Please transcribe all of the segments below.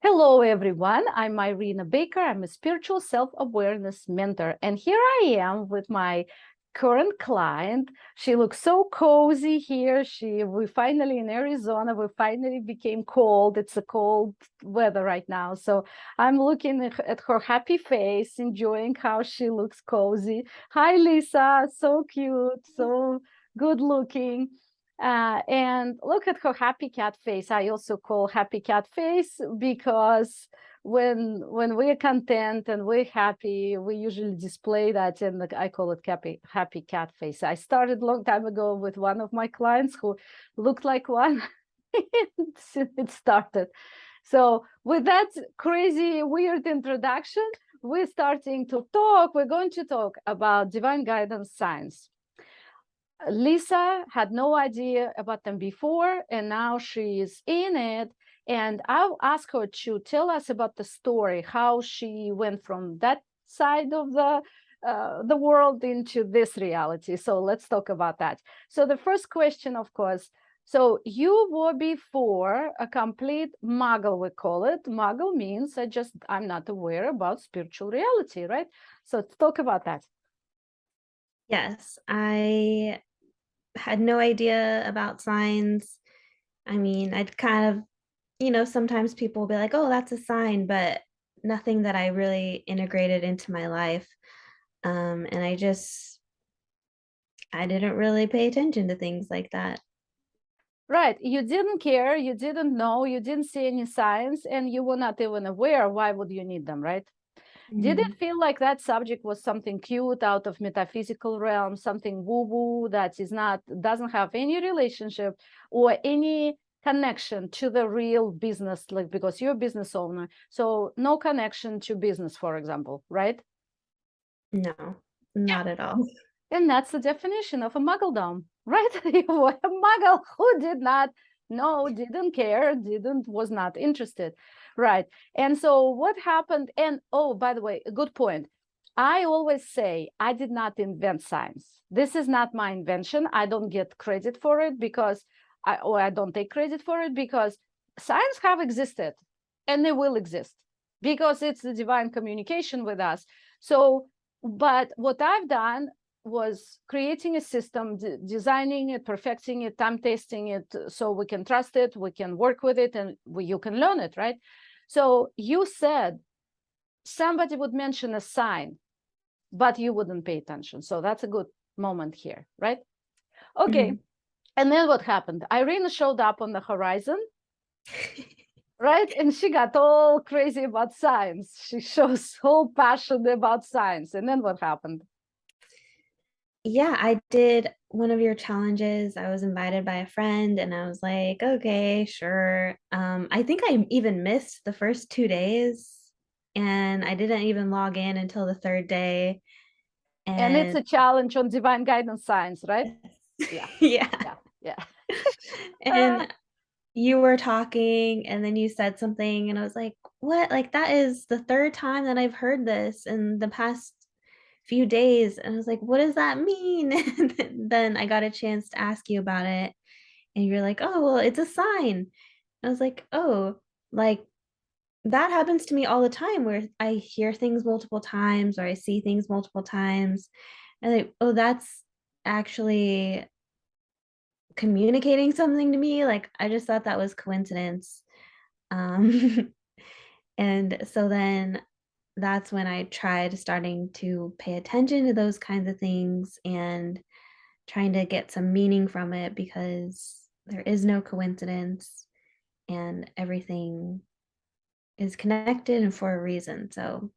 Hello, everyone. I'm Irina Baker. I'm a spiritual self-awareness mentor. And here I am with my current client. She looks so cozy here. We finally in Arizona, we finally became cold. It's a cold weather right now. So I'm looking at her happy face, enjoying how she looks cozy. Hi, Lisa. So cute, so good looking. And look at her happy cat face. I also call happy cat face because when we're content and we're happy, we usually display that, and I call it happy cat face. I started a long time ago with one of my clients who looked like one. It started. So with that crazy, weird introduction, we're starting to talk. We're going to talk about divine guidance science. Lisa had no idea about them before, and now she's in it. And I'll ask her to tell us about the story, how she went from that side of the world into this reality. So let's talk about that. So the first question, of course, so you were before a complete muggle, we call it. Muggle means I'm not aware about spiritual reality, right? So let's talk about that. Yes, I had no idea about signs. I mean, I'd kind of, sometimes people will be like, oh, that's a sign, but nothing that I really integrated into my life. And I didn't really pay attention to things like that. Right. You didn't care, you didn't know, you didn't see any signs, and you were not even aware. Why would you need them, right? Did it Mhm. feel like that subject was something cute out of metaphysical realm, something woo-woo that doesn't have any relationship or any connection to the real business, like because you're a business owner, so no connection to business, for example, right? No, not at all. And that's the definition of a muggledom, right? You were a muggle who did not know, didn't care, was not interested, right? And so what happened? And oh, by the way, a good point. I always say I did not invent science. This is not my invention. I don't get credit for it because I don't take credit for it because science have existed and they will exist because it's the divine communication with us. So, but what I've done was creating a system, designing it, perfecting it, time testing it, so we can trust it, we can work with it, and you can learn it, right? So you said somebody would mention a sign, but you wouldn't pay attention. So that's a good moment here, right? Okay. Mhm. And then what happened? Irina showed up on the horizon, right? And she got all crazy about science. She shows whole passion about science. And then what happened? Yeah, I did one of your challenges. I was invited by a friend and I was like, okay, sure. I think I even missed the first 2 days and I didn't even log in until the third day. And it's And a challenge on divine guidance science, right? Yeah, yeah. yeah, yeah. And you were talking and then you said something and I was like, what? Like that is the third time that I've heard this in the past few days. And I was like, what does that mean? And then I got a chance to ask you about it. And you're like, oh, well, it's a sign. I was like, oh, like that happens to me all the time where I hear things multiple times or I see things multiple times. And like, oh, that's actually communicating something to me. Like I just thought that was coincidence. Um, and so then that's when I tried starting to pay attention to those kinds of things and trying to get some meaning from it because there is no coincidence and everything is connected and for a reason. So,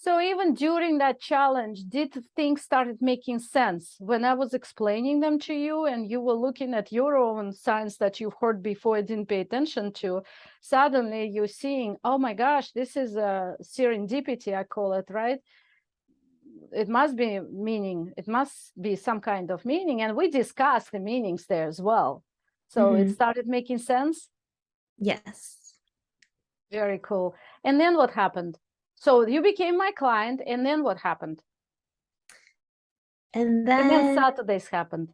So even during that challenge, did things started making sense when I was explaining them to you and you were looking at your own signs that you heard before and didn't pay attention to? Suddenly you're seeing, oh my gosh, this is a serendipity, I call it, right? It must be meaning, it must be some kind of meaning. And we discussed the meanings there as well. So it mhm, started making sense. yes. Very cool. And then what happened? So you became my client, and then what happened? And And then then Saturdays happened.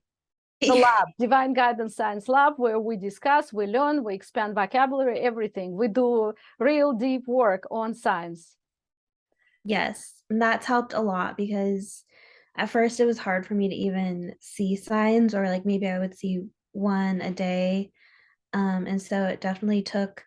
The lab, Divine Guidance Science Lab, where we discuss, we learn, we expand vocabulary, everything. We do real deep work on science. Yes, and that's helped a lot because at first it was hard for me to even see signs, or like maybe I would see one a day. And so it definitely took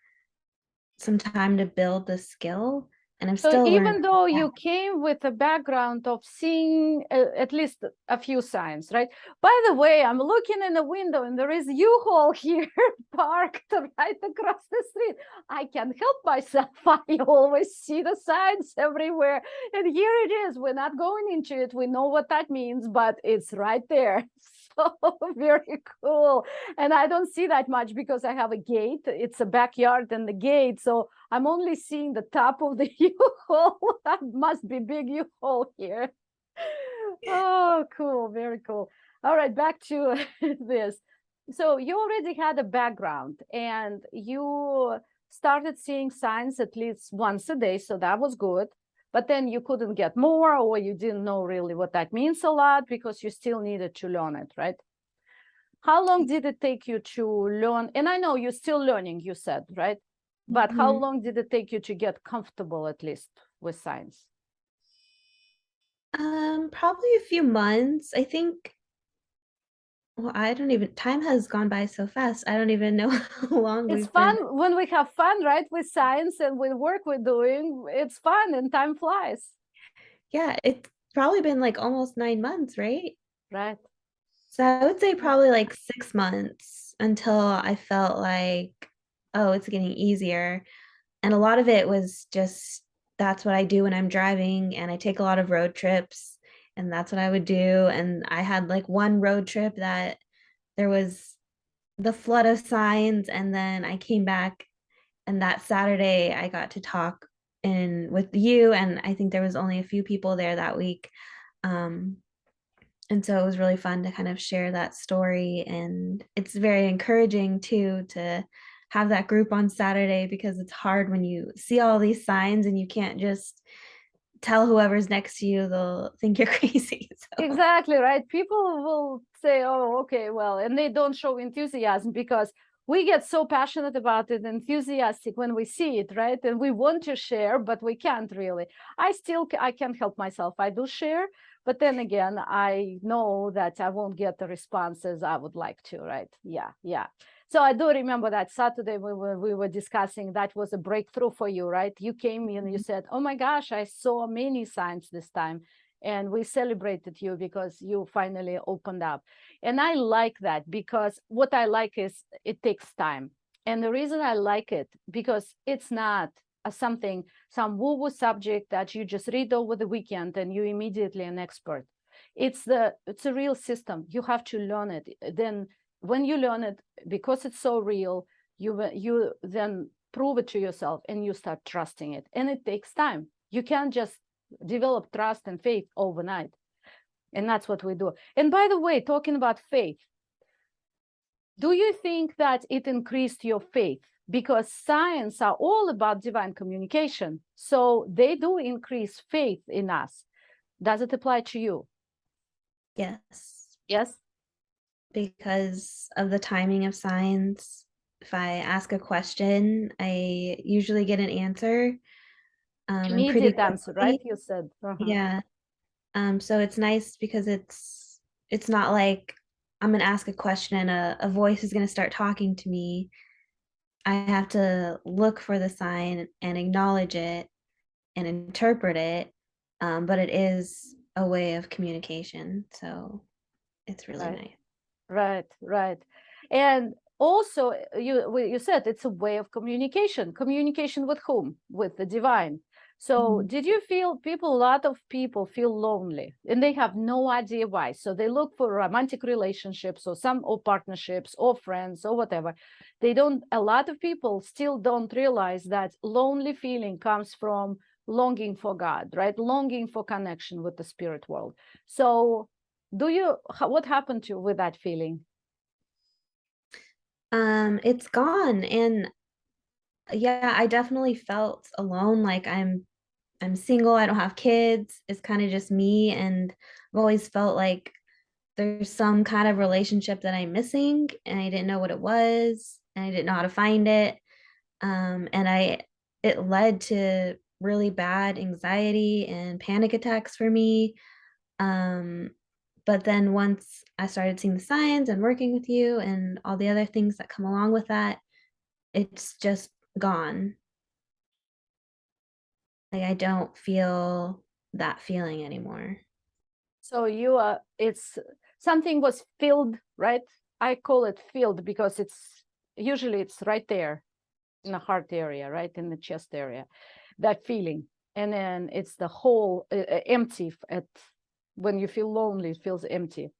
some time to build the skill, and I'm So still learning. even though you came with a background of seeing at least a few signs, right? By the way, I'm looking in the window and there is U-Haul here parked right across the street. I can't help myself. I always see the signs everywhere. And here it is. We're not going into it. We know what that means, but it's right there. So very cool. And I don't see that much because I have a gate. It's a backyard and the gate. So I'm only seeing the top of the U-Haul. That must be big U-Haul here. Oh, cool. Very cool. All right, back to this. So you already had a background and you started seeing signs at least once a day. So that was good. But then you couldn't get more, or you didn't know really what that means a lot because you still needed to learn it, right? How long did it take you to learn? And I know you're still learning, you said, right? But how Mhm. long did it take you to get comfortable, at least, with science? Probably a few months. I think, well, I don't even, time has gone by so fast. I don't even know how long It's we've been. fun when we have fun, right? With science and with work we're doing. It's fun and time flies, Yeah, it's probably been like almost 9 months, right? right? So I would say probably like 6 months until I felt like, oh, it's getting easier. And a lot of it was just that's what I do when I'm driving, and I take a lot of road trips, and that's what I would do. And I had like one road trip that there was the flood of signs, and then I came back, and that Saturday I got to talk in with you, and I think there was only a few people there that week. Um, and so it was really fun to kind of share that story. And it's very encouraging too to have that group on Saturday, because it's hard when you see all these signs and you can't just tell whoever's next to you, they'll think you're crazy. So Exactly, right? People will say, oh, okay, well, and they don't show enthusiasm because we get so passionate about it, enthusiastic when we see it, right? And we want to share, but we can't really. I can't help myself. I do share, but then again, I know that I won't get the responses I would like to, right? Yeah, yeah. So I do remember that Saturday we were discussing, that was a breakthrough for you, right? You came in and you said, oh my gosh, I saw many signs this time. And we celebrated you because you finally opened up. And I like that because what I like is it takes time. And the reason I like it, because it's not some woo-woo subject that you just read over the weekend and you immediately an expert. It's a real system. You have to learn it. Then when you learn it, because it's so real, you then prove it to yourself and you start trusting it. And it takes time. You can't just develop trust and faith overnight. And that's what we do. And by the way, talking about faith, do you think that it increased your faith? Because science are all about divine communication. So they do increase faith in us. Does it apply to you? yes, Yes. because of the timing of signs, if I ask a question, I usually get an answer, and pretty Immediate answer, right? quickly. You said. Yeah. So it's nice because it's not like I'm gonna ask a question and a voice is gonna start talking to me. I have to look for the sign and acknowledge it and interpret it. But it is a way of communication, so it's really Right. nice. Right, right. And also, you said it's a way of communication. Communication with whom? With the divine. So, Mhm. did you feel a lot of people feel lonely and they have no idea why? So they look for romantic relationships or partnerships or friends or whatever. A lot of people still don't realize that lonely feeling comes from longing for God, right? Longing for connection with the spirit world. So, what happened to you with that feeling? It's gone, and yeah, I definitely felt alone. Like I'm single, I don't have kids. It's kind of just me, and I've always felt like there's some kind of relationship that I'm missing, and I didn't know what it was, and I didn't know how to find it. And it led to really bad anxiety and panic attacks for me. Um, but then once I started seeing the signs and working with you and all the other things that come along with that, it's just gone. Like I don't feel that feeling anymore. So you it's something was filled, right? I call it filled because it's usually it's right there in the heart area, right in the chest area, that feeling. And then it's the whole empty at when you feel lonely, it feels empty.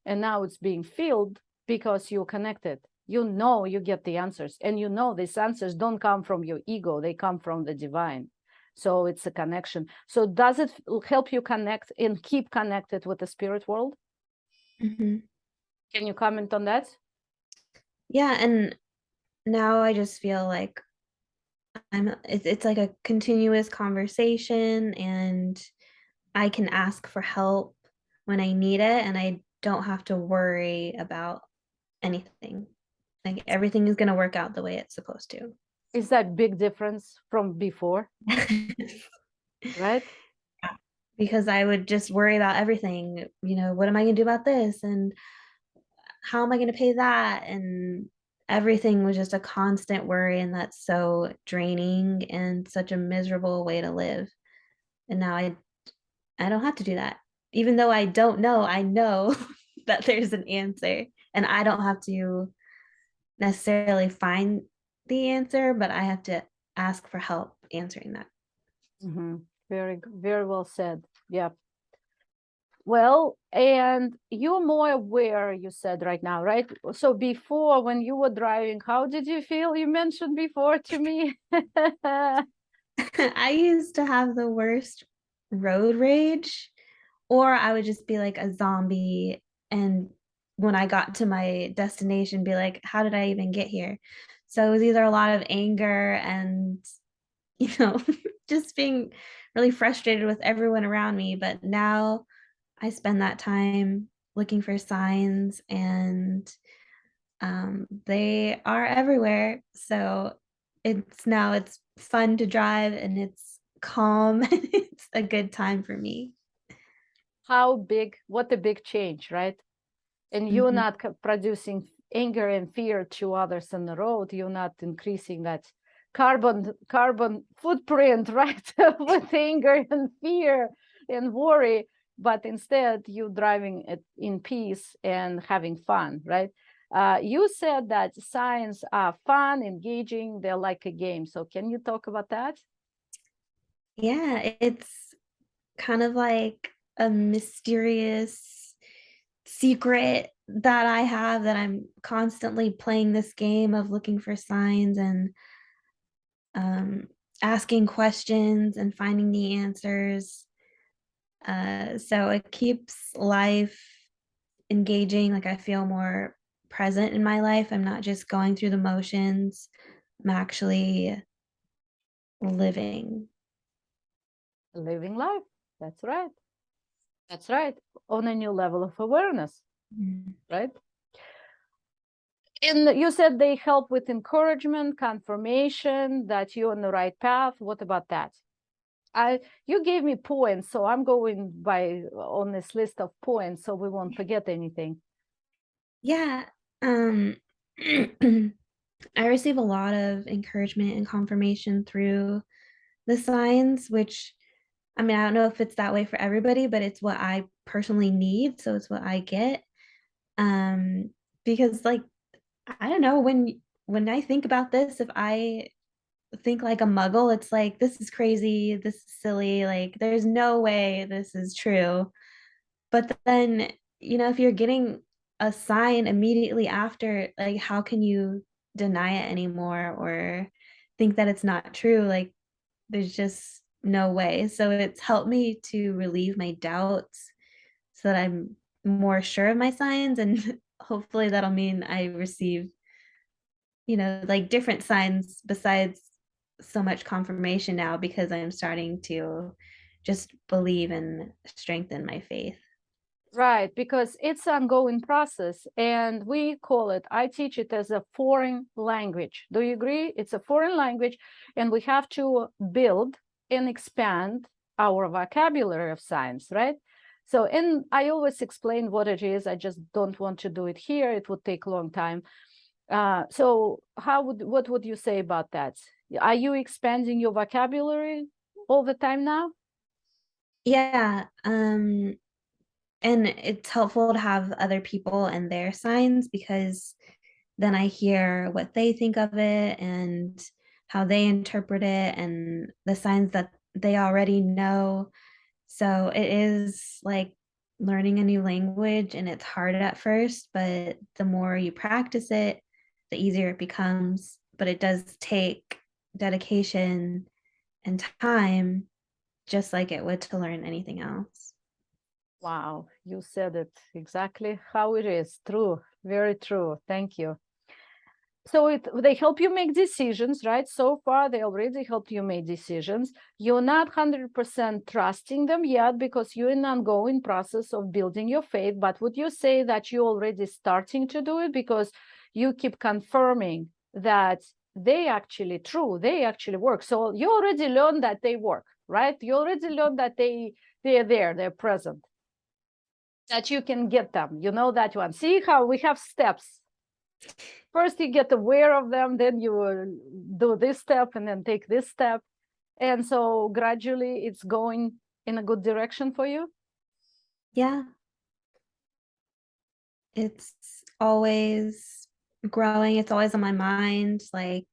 And now it's being filled because you're connected. You know you get the answers, and you know these answers don't come from your ego, they come from the divine. So it's a connection. So does it help you connect and keep connected with the spirit world? Mhm. Can you comment on that? Yeah, and now I just feel like it's like a continuous conversation, and I can ask for help when I need it, and I don't have to worry about anything. Like everything is gonna work out the way it's supposed to. Is that big difference from before, right? Because I would just worry about everything, what am I gonna do about this? And how am I gonna pay that? And everything was just a constant worry, and that's so draining and such a miserable way to live. And now I don't have to do that. Even though I don't know, I know that there's an answer, and I don't have to necessarily find the answer, but I have to ask for help answering that. Very well said. Yeah. Well, and you're more aware, you said right now, right? So before, when you were driving, how did you feel? You mentioned before to me. I used to have the worst road rage, or I would just be like a zombie. And when I got to my destination, be like, how did I even get here? So it was either a lot of anger and, you know, just being really frustrated with everyone around me. But now I spend that time looking for signs, and they are everywhere. So it's fun to drive, and it's calm and it's a good time for me. How big, what a big change, right? And you're Mhm. not producing anger and fear to others on the road. You're not increasing that carbon footprint, right? With anger and fear and worry, but instead you driving it in peace and having fun, right? You said that signs are fun, engaging, they're like a game. So can you talk about that? Yeah, it's kind of like a mysterious secret that I have, that I'm constantly playing this game of looking for signs and um, asking questions and finding the answers. So it keeps life engaging. Like I feel more present in my life. I'm not just going through the motions. I'm actually living. Living life. That's right. That's right. On a new level of awareness, Mhm. right? And you said they help with encouragement, confirmation that you're on the right path. What about that? You gave me points, so I'm going by on this list of points, so we won't forget anything. Yeah. Um, I receive a lot of encouragement and confirmation through the signs, which I mean, I don't know if it's that way for everybody, but it's what I personally need. So it's what I get. Um, because like I don't know, when I think about this, if I think like a muggle, it's like this is crazy, this is silly, like there's no way this is true. But then, if you're getting a sign immediately after, like how can you deny it anymore or think that it's not true? Like there's just no way. So it's helped me to relieve my doubts so that I'm more sure of my signs, and hopefully that'll mean I receive, like different signs besides so much confirmation now, because I'm starting to just believe and strengthen my faith. Right, because it's an ongoing process, and we call it, I teach it as a foreign language. Do you agree? It's a foreign language, and we have to build and expand our vocabulary of science, right? So, and I always explain what it is. I just don't want to do it here. It would take a long time. So what would you say about that? Are you expanding your vocabulary all the time now? Yeah. And it's helpful to have other people and their signs, because then I hear what they think of it and how they interpret it and the signs that they already know. So it is like learning a new language, and it's hard at first, but the more you practice it, the easier it becomes. But it does take dedication and time, just like it would to learn anything else. Wow, you said it exactly how it is. True, very true. Thank you. So they help you make decisions, right? So far, they already helped you make decisions. You're not 100% trusting them yet because you're in an ongoing process of building your faith. But would you say that you're already starting to do it because you keep confirming that they actually true, they actually work? So you already learned that they work, right? You already learned that they're there, they're present, that you can get them. You know that one. See how we have steps. First, you get aware of them, then you do this step and then take this step. And so gradually it's going in a good direction for you. Yeah, it's always growing. It's always on my mind. Like,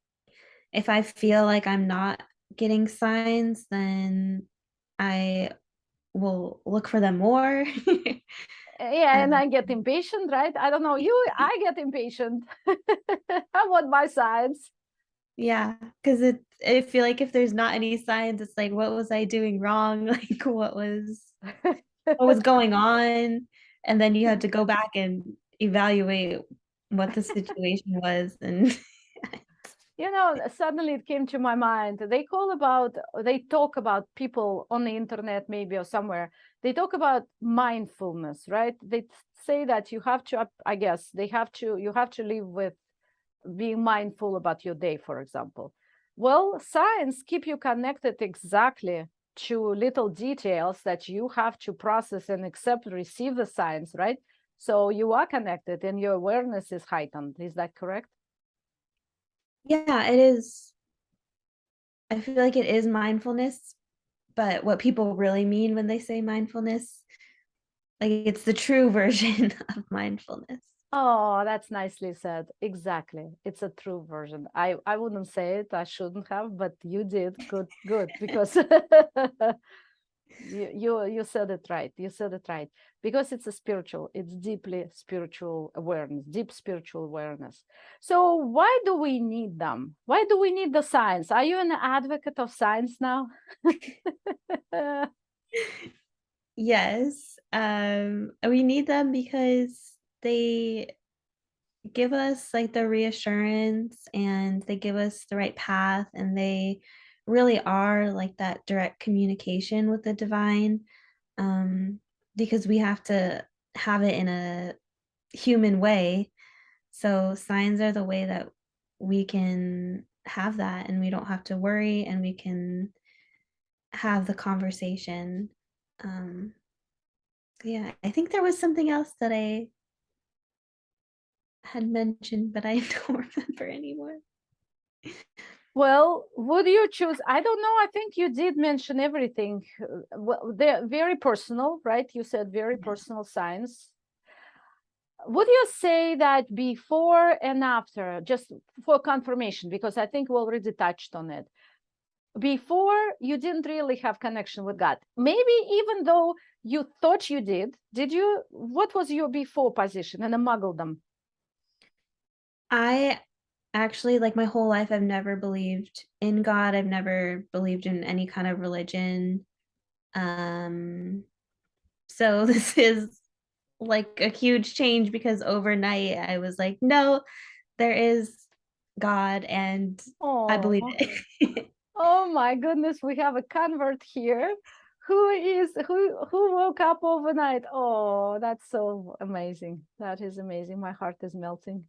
if I feel like I'm not getting signs, then I will look for them more. Yeah, and Um, I get impatient, right? I don't know you, I get impatient. I want my signs. yeah, because I feel like if there's not any signs, it's like, what was I doing wrong? Like, what was going on? And then you have to go back and evaluate what the situation was. And You know, suddenly it came to my mind. They talk about people on the internet, maybe or somewhere. They talk about mindfulness, right? They say that you have to, I guess, you have to live with being mindful about your day, for example. Well, science keep you connected exactly to little details that you have to process and accept, receive the science, right? So you are connected and your awareness is heightened. Is that correct? yeah, it is. I feel like it is mindfulness, but what people really mean when they say mindfulness, like, it's the true version of mindfulness. Oh, that's nicely said. Exactly. It's a true version. I wouldn't say it. I shouldn't have, but you did. Good, good. Because you said it right. You said it right. Because it's deeply spiritual awareness, deep spiritual awareness. So why do we need them? Why do we need the science? Are you an advocate of science now? Yes, we need them because they give us like the reassurance, and they give us the right path, and they really are like that direct communication with the divine, um, because we have to have it in a human way. So signs are the way that we can have that, and we don't have to worry, and we can have the conversation. Um, yeah, I think there was something else that I had mentioned, but I don't remember anymore. Well, would you choose? I don't know. I think you did mention everything. Well, they're very personal, right? You said very Yes. personal science. Would you say that before and after, just for confirmation, because I think we already touched on it. Before, you didn't really have connection with God. Maybe even though you thought you did you? What was your before position in the Muggledom? I actually, like, my whole life, I've never believed in God. I've never believed in any kind of religion. Um, so this is like a huge change, because overnight I was like, no, there is God, and I believe Oh, it. oh my goodness, we have a convert here who woke up overnight? Oh, that's so amazing. That is amazing. My heart is melting.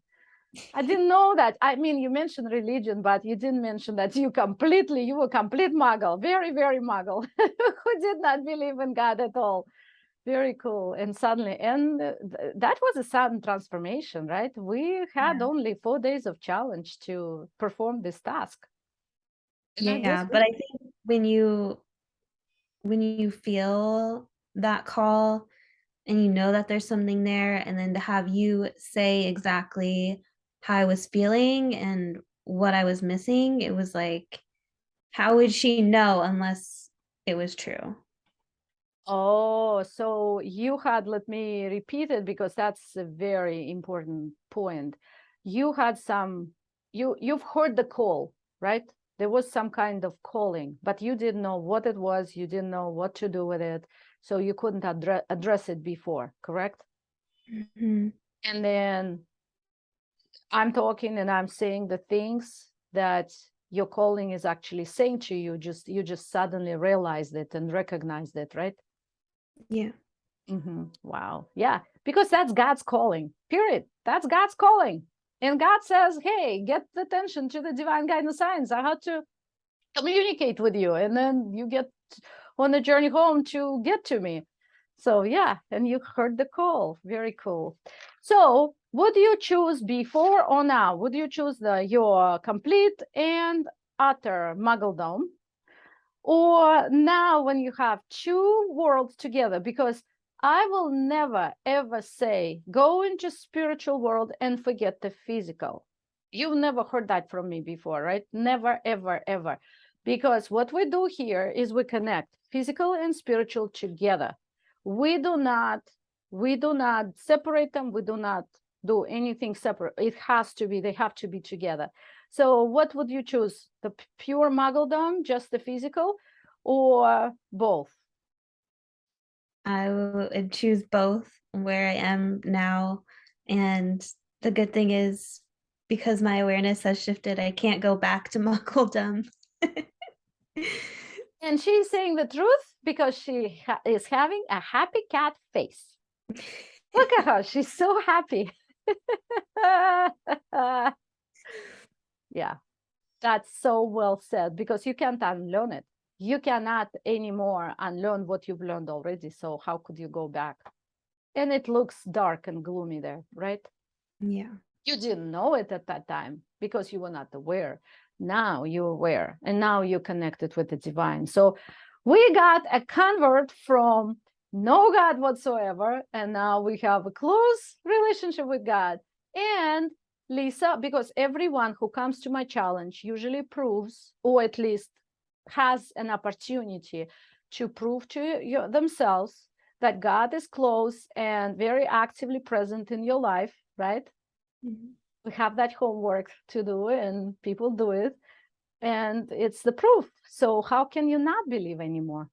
I didn't know that. I mean, you mentioned religion, but you didn't mention that you were complete muggle, very, very muggle, who did not believe in God at all. Very cool. And suddenly, and that was a sudden transformation, right? We had only 4 days of challenge to perform this task. And I guess Yeah, but I think when you feel that call and you know that there's something there, and then to have you say exactly how I was feeling and what I was missing, it was like, how would she know unless it was true? Oh, so you had, let me repeat it because that's a very important point. You had you've heard the call, right? There was some kind of calling, but you didn't know what it was. You didn't know what to do with it. So you couldn't address it before, correct? Mhm. And then I'm talking and I'm saying the things that your calling is actually saying to you. You just suddenly realized it and recognized it, right? Yeah. Wow. Yeah, because that's God's calling, period. That's God's calling. And God says, hey, get attention to the divine guidance signs. I had to communicate with you. And then you get on the journey home to get to me. So, yeah, and you heard the call. Very cool. So, would you choose before or now? Would you choose your complete and utter muggledom? Or now when you have two worlds together? Because I will never ever say go into spiritual world and forget the physical. You've never heard that from me before, right? Never, ever, ever. Because what we do here is we connect physical and spiritual together. We do not separate them. We do not do anything separate. It has to be, they have to be together. So what would you choose? The pure muggledom, just the physical, or both? I would choose both where I am now. And the good thing is, because my awareness has shifted, I can't go back to muggledom. And she's saying the truth because she is having a happy cat face. Look at her. She's so happy. Yeah, that's so well said because you can't unlearn it. You cannot anymore unlearn what you've learned already. So how could you go back? And it looks dark and gloomy there, right? Yeah. You didn't know it at that time because you were not aware. Now you're aware and now you're connected with the divine. So we got a convert from no God whatsoever, and now we have a close relationship with God. And Lisa, because everyone who comes to my challenge usually proves, or at least has an opportunity to prove to themselves that God is close and very actively present in your life, right? Mhm. We have that homework to do and people do it, and it's the proof. So how can you not believe anymore?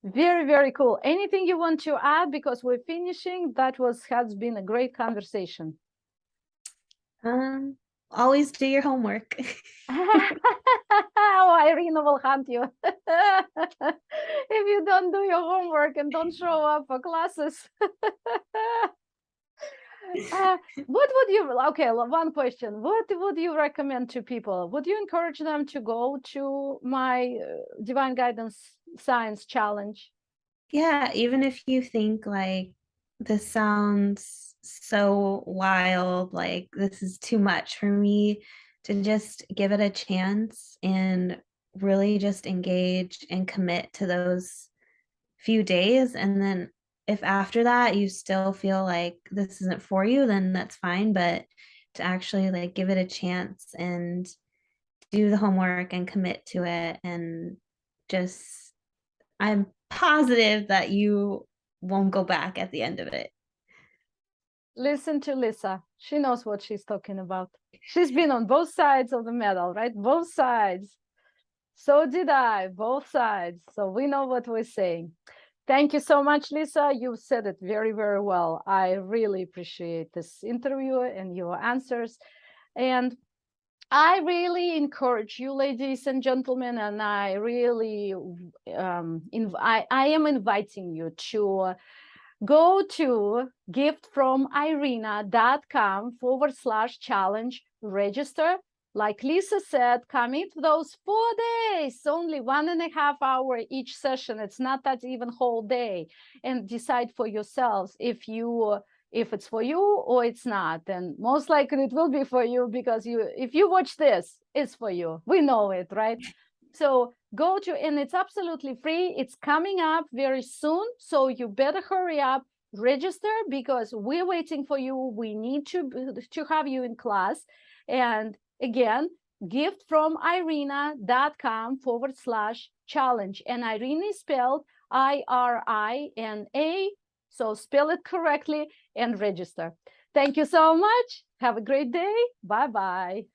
Very, very cool. Anything you want to add, because we're finishing? That has been a great conversation. Always do your homework. Oh, Irina will hunt you if you don't do your homework and don't show up for classes. What would you, okay, one question. What would you recommend to people? Would you encourage them to go to my Divine Guidance Science Challenge? Yeah, even if you think like this sounds so wild, like this is too much for me, to just give it a chance and really just engage and commit to those few days. And then if after that you still feel like this isn't for you, then that's fine. But to actually like give it a chance and do the homework and commit to it, and just, I'm positive that you won't go back at the end of it. Listen to Lisa. She knows what she's talking about. She's been on both sides of the medal, right? Both sides. So did I, both sides. So we know what we're saying. Thank you so much, Lisa. You said it very, very well. I really appreciate this interview and your answers. And I really encourage you, ladies and gentlemen, and I really I am inviting you to go to giftfromirina.com/challenge, register. Like Lisa said, commit those 4 days, only 1.5 hours each session. It's not that even whole day, and decide for yourselves if it's for you or it's not. And most likely it will be for you, because if you watch this, it's for you. We know it, right? So go to, and it's absolutely free. It's coming up very soon, so you better hurry up, register, because we're waiting for you. We need to have you in class. And again, giftfromirina.com/challenge, and Irina is spelled IRINA, so spell it correctly and register. Thank you so much. Have a great day. Bye bye.